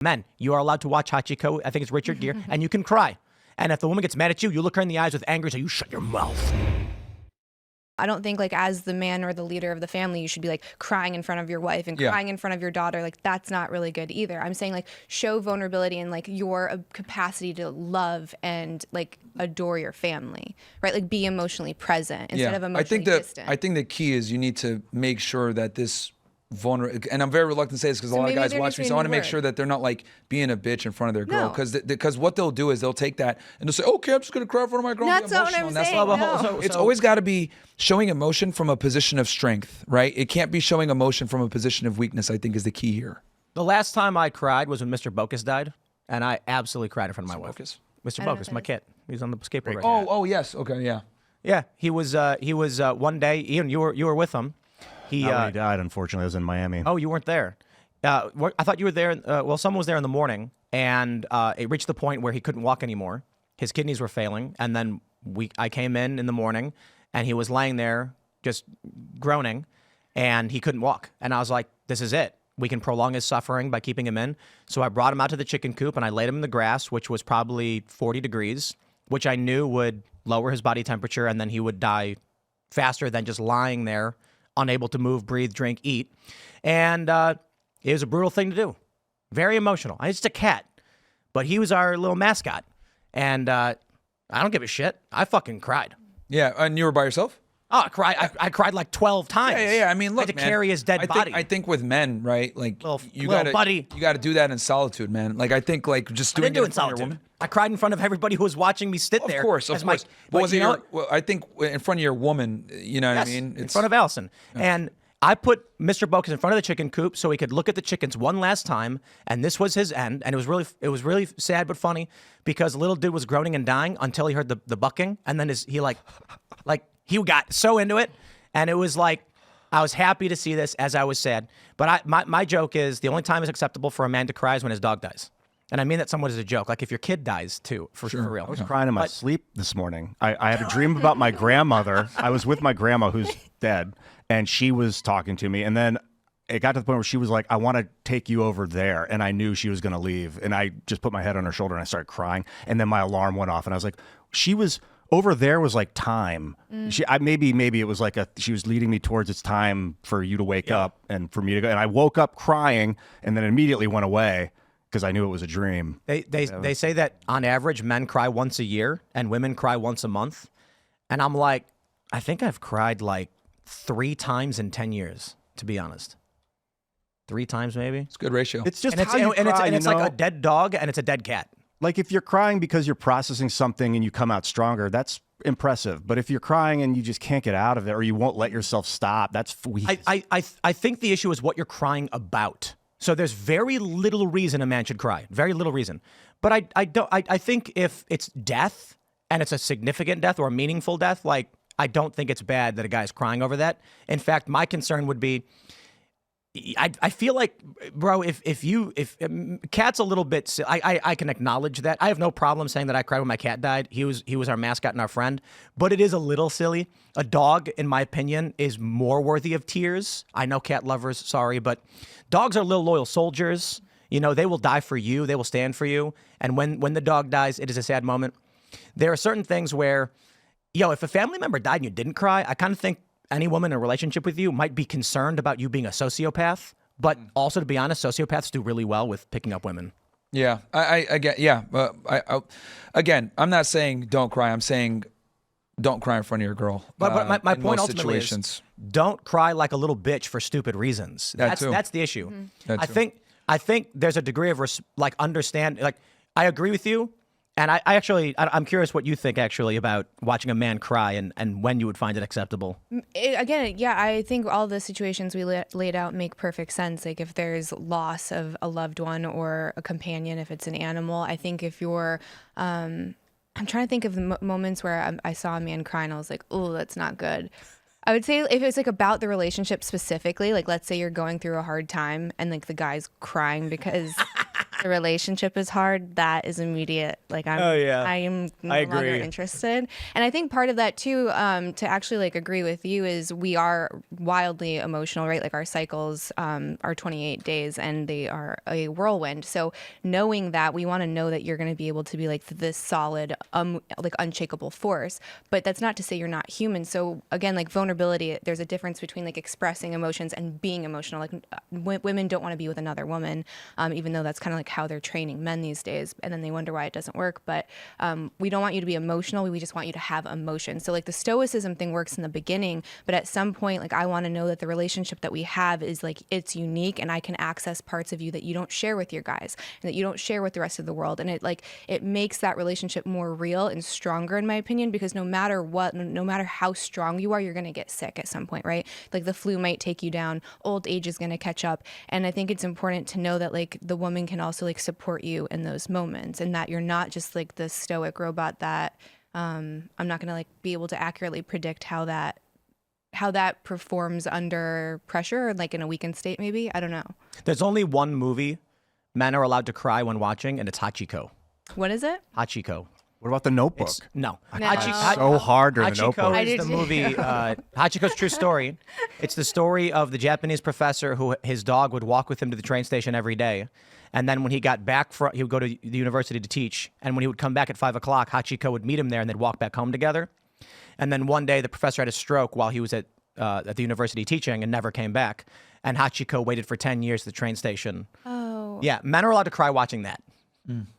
Men, you are allowed to watch Hachiko, I think it's Richard Gere, and you can cry. And if the woman gets mad at you, you look her in the eyes with anger and say, you shut your mouth. I don't think like as the man or the leader of the family, you should be like crying in front of your wife and crying in front of your daughter. Like that's not really good either. I'm saying like show vulnerability and like your capacity to love and like adore your family, right? Like be emotionally present instead of emotionally distant. I think the key is you need to make sure that this and I'm very reluctant to say this because a lot of guys watch me, so I want to make sure that they're not like being a bitch in front of their girl, because what they'll do is they'll take that and they'll say, okay, I'm just gonna cry in front of my girl. That's not what I'm saying. No. It's always got to be showing emotion from a position of strength, right? It can't be showing emotion from a position of weakness. I think is the key here. The last time I cried was when Mr. Bokus died, and I absolutely cried in front of my wife. Mr. Bokus, my kid. He's on the skateboard right now. Oh yes, okay, yeah. Yeah, he was one day. Ian, you were with him. Not when he died, unfortunately. I was in Miami. Oh, you weren't there. I thought you were there. Well, someone was there in the morning, and it reached the point where he couldn't walk anymore. His kidneys were failing, and then I came in the morning, and he was laying there just groaning, and he couldn't walk. And I was like, this is it. We can prolong his suffering by keeping him in. So I brought him out to the chicken coop, and I laid him in the grass, which was probably 40 degrees, which I knew would lower his body temperature, and then he would die faster than just lying there, unable to move, breathe, drink, eat. And it was a brutal thing to do. Very emotional. It's just a cat. But he was our little mascot. And I don't give a shit. I fucking cried. Yeah, and you were by yourself? Oh, I cried like 12 times. Yeah. I mean, look, I had to carry his dead body. I think with men, right? Like you buddy. got to do that in solitude, man. Like I think like just doing it in front of your woman. I cried in front of everybody who was watching me sit there. Of course. But was it I think in front of your woman, you know what I mean? In front of Allison. Yeah. And I put Mr. Bokus in front of the chicken coop so he could look at the chickens one last time, and this was his end. And it was really sad but funny because the little dude was groaning and dying until he heard the bucking, and then he got so into it, and it was like I was happy to see this as I was sad. But my joke is the only time it's acceptable for a man to cry is when his dog dies. And I mean that somewhat as a joke. Like if your kid dies too, for real. I was crying in my sleep this morning. I had a dream about my grandmother. I was with my grandma who's dead, and she was talking to me. And then it got to the point where she was like, I want to take you over there. And I knew she was going to leave. And I just put my head on her shoulder and I started crying. And then my alarm went off and I was like, over there was like time. Maybe it was like she was leading me towards it's time for you to wake up and for me to go. And I woke up crying and then immediately went away because I knew it was a dream. They say that on average men cry once a year and women cry once a month. And I'm like, I think I've cried like 3 times in 10 years, to be honest. 3 times maybe. It's a good ratio. It's just it's like a dead dog and it's a dead cat. Like if you're crying because you're processing something and you come out stronger, that's impressive. But if you're crying and you just can't get out of it or you won't let yourself stop, that's weak. I think the issue is what you're crying about. So there's very little reason a man should cry. Very little reason. But I think if it's death and it's a significant death or a meaningful death, like I don't think it's bad that a guy's crying over that. In fact, my concern would be I feel like, bro, if cat's a little bit, I can acknowledge that. I have no problem saying that I cried when my cat died. He was our mascot and our friend, but it is a little silly. A dog, in my opinion, is more worthy of tears. I know cat lovers, sorry, but dogs are little loyal soldiers. You know, they will die for you. They will stand for you. And when the dog dies, it is a sad moment. There are certain things where, if a family member died and you didn't cry, I kind of think any woman in a relationship with you might be concerned about you being a sociopath, but also, to be honest, sociopaths do really well with picking up women. Yeah, I get. Yeah, again, I'm not saying don't cry. I'm saying don't cry in front of your girl. But my point ultimately is don't cry like a little bitch for stupid reasons. That's the issue. Mm-hmm. I think there's a degree of understand. Like I agree with you. And I'm curious what you think actually about watching a man cry and when you would find it acceptable. I think all the situations we laid out make perfect sense. Like if there's loss of a loved one or a companion, if it's an animal, I think if you're, I'm trying to think of the moments where I saw a man cry and I was like, oh, that's not good. I would say if it's like about the relationship specifically, like let's say you're going through a hard time and like the guy's crying because the relationship is hard, that is immediate. Like I am no longer interested. And I think part of that too, to actually like agree with you, is we are wildly emotional, right? Like our cycles are 28 days and they are a whirlwind. So knowing that, we want to know that you're going to be able to be like this solid, like unshakable force. But that's not to say you're not human. So again, like vulnerability, there's a difference between like expressing emotions and being emotional. Like women don't want to be with another woman, even though that's kind of like how they're training men these days, and then they wonder why it doesn't work. But we don't want you to be emotional. We just want you to have emotion. So like the Stoicism thing works in the beginning, but at some point, like I want to know that the relationship that we have is like, it's unique, and I can access parts of you that you don't share with your guys and that you don't share with the rest of the world. And it makes that relationship more real and stronger, in my opinion, because no matter what, no matter how strong you are, you're going to get sick at some point, right? Like the flu might take you down, old age is going to catch up. And I think it's important to know that like the woman can also like support you in those moments, and that you're not just like the stoic robot that I'm not going to like be able to accurately predict how that performs under pressure, or like in a weakened state, maybe. I don't know. There's only one movie men are allowed to cry when watching, and it's Hachiko. What is it? Hachiko. What about The Notebook? No. So hard during The Notebook. Hachiko is the movie. Hachiko's true story. It's the story of the Japanese professor who his dog would walk with him to the train station every day. And then when he got back, he would go to the university to teach. And when he would come back at 5 o'clock, Hachiko would meet him there, and they'd walk back home together. And then one day, the professor had a stroke while he was at the university teaching and never came back. And Hachiko waited for 10 years at the train station. Oh. Yeah, men are allowed to cry watching that.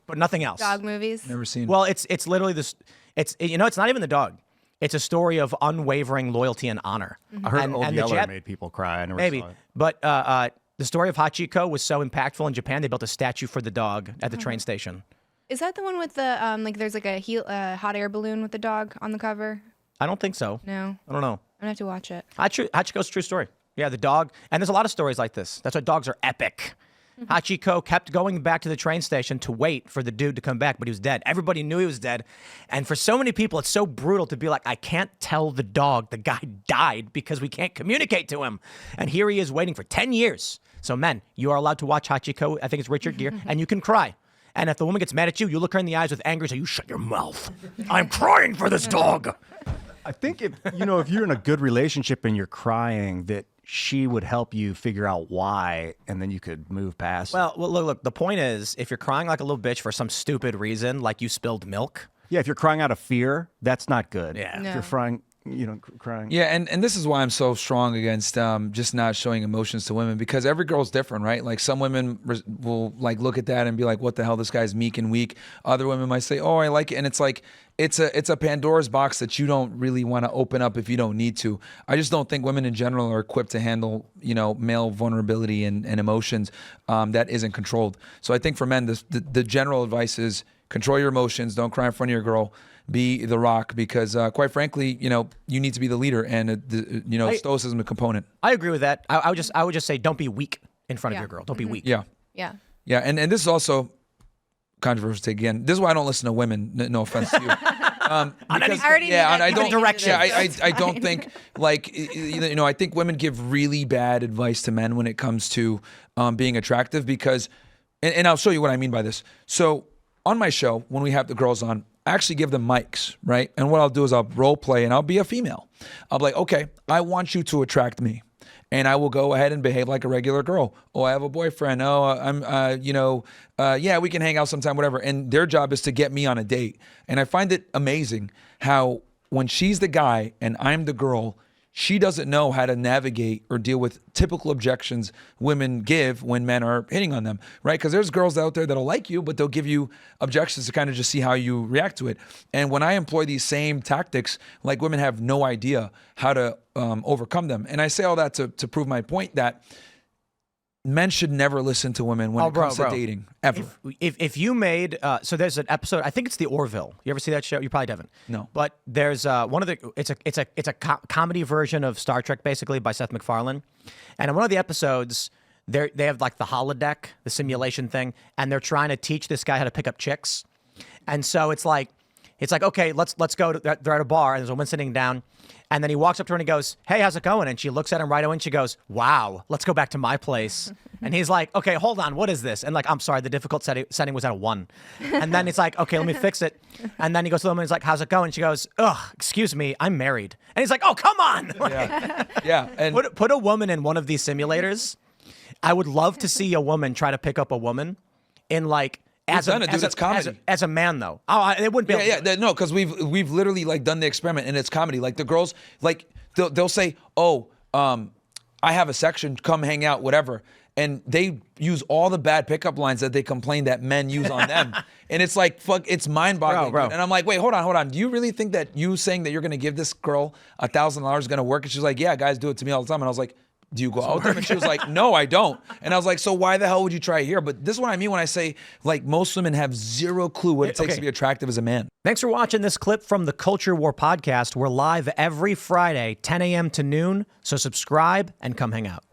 But nothing else. Dog movies? Never seen. Well, it's literally this. It's not even the dog. It's a story of unwavering loyalty and honor. I heard and, Old and Yeller made people cry. I never maybe, saw it. but the story of Hachiko was so impactful in Japan. They built a statue for the dog at the train station. Is that the one with the like? There's like a hot air balloon with the dog on the cover. I don't think so. No, I don't know. I'm gonna have to watch it. Hachiko's a true story. Yeah, the dog, and there's a lot of stories like this. That's why dogs are epic. Hachiko kept going back to the train station to wait for the dude to come back, but he was dead. Everybody knew he was dead. And for so many people, it's so brutal to be like, I can't tell the dog the guy died because we can't communicate to him. And here he is waiting for 10 years. So men, you are allowed to watch Hachiko. I think it's Richard Gere, and you can cry. And if the woman gets mad at you, you look her in the eyes with anger and say, you shut your mouth. I'm crying for this dog. I think if you're in a good relationship and you're crying, that she would help you figure out why, and then you could move past. Well, look. The point is, if you're crying like a little bitch for some stupid reason, like you spilled milk. Yeah, if you're crying out of fear, that's not good. Yeah. No. If you're crying. Yeah, and this is why I'm so strong against just not showing emotions to women, because every girl's different, right? Like some women will like look at that and be like, "What the hell? This guy's meek and weak." Other women might say, "Oh, I like it," and it's like it's a Pandora's box that you don't really want to open up if you don't need to. I just don't think women in general are equipped to handle male vulnerability and emotions that isn't controlled. So I think for men, the general advice is control your emotions. Don't cry in front of your girl. Be the rock, because quite frankly, you need to be the leader, and stoicism a component. I agree with that. I would just say don't be weak in front of your girl. Don't be weak. Yeah. Yeah. Yeah, and this is also controversial again. This is why I don't listen to women. No offense to you. I don't think I think women give really bad advice to men when it comes to being attractive, because, and I'll show you what I mean by this. So on my show, when we have the girls on, I actually give them mics, right? And what I'll do is I'll role play and I'll be a female. I'll be like, okay, I want you to attract me. And I will go ahead and behave like a regular girl. Oh, I have a boyfriend. Oh, I'm, yeah, we can hang out sometime, whatever. And their job is to get me on a date. And I find it amazing how when she's the guy and I'm the girl, she doesn't know how to navigate or deal with typical objections women give when men are hitting on them, right? Because there's girls out there that'll like you, but they'll give you objections to kind of just see how you react to it. And when I employ these same tactics, like, women have no idea how to overcome them. And I say all that to prove my point that men should never listen to women when it comes to dating, ever. If you made so there's an episode, I think it's the Orville. You ever see that show? You probably haven't. No. But there's one of the it's a comedy version of Star Trek, basically, by Seth MacFarlane. And in one of the episodes, they have like the holodeck, the simulation thing, and they're trying to teach this guy how to pick up chicks. And so it's like It's like, okay, let's go. They're at a bar, and there's a woman sitting down. And then he walks up to her and he goes, hey, how's it going? And she looks at him right away and she goes, wow, let's go back to my place. And he's like, okay, hold on, what is this? And like, I'm sorry, the difficult setting was at a 1. And then it's like, okay, let me fix it. And then he goes to the woman and he's like, how's it going? And she goes, ugh, excuse me, I'm married. And he's like, oh, come on. Yeah. And put a woman in one of these simulators. I would love to see a woman try to pick up a woman in like, as a man though. Oh, it wouldn't be. No, because we've literally like done the experiment and it's comedy. Like the girls, like they'll say, oh, I have a section, come hang out, whatever. And they use all the bad pickup lines that they complain that men use on them. And it's like, fuck, it's mind-boggling. Bro. And I'm like, wait, hold on. Do you really think that you saying that you're going to give this girl $1,000 is going to work? And she's like, yeah, guys do it to me all the time. And I was like, do you go out with them? And she was like, no, I don't. And I was like, so why the hell would you try here? But this is what I mean when I say, like, most women have zero clue what it takes to be attractive as a man. Thanks for watching this clip from the Culture War podcast. We're live every Friday, 10 a.m. to noon. So subscribe and come hang out.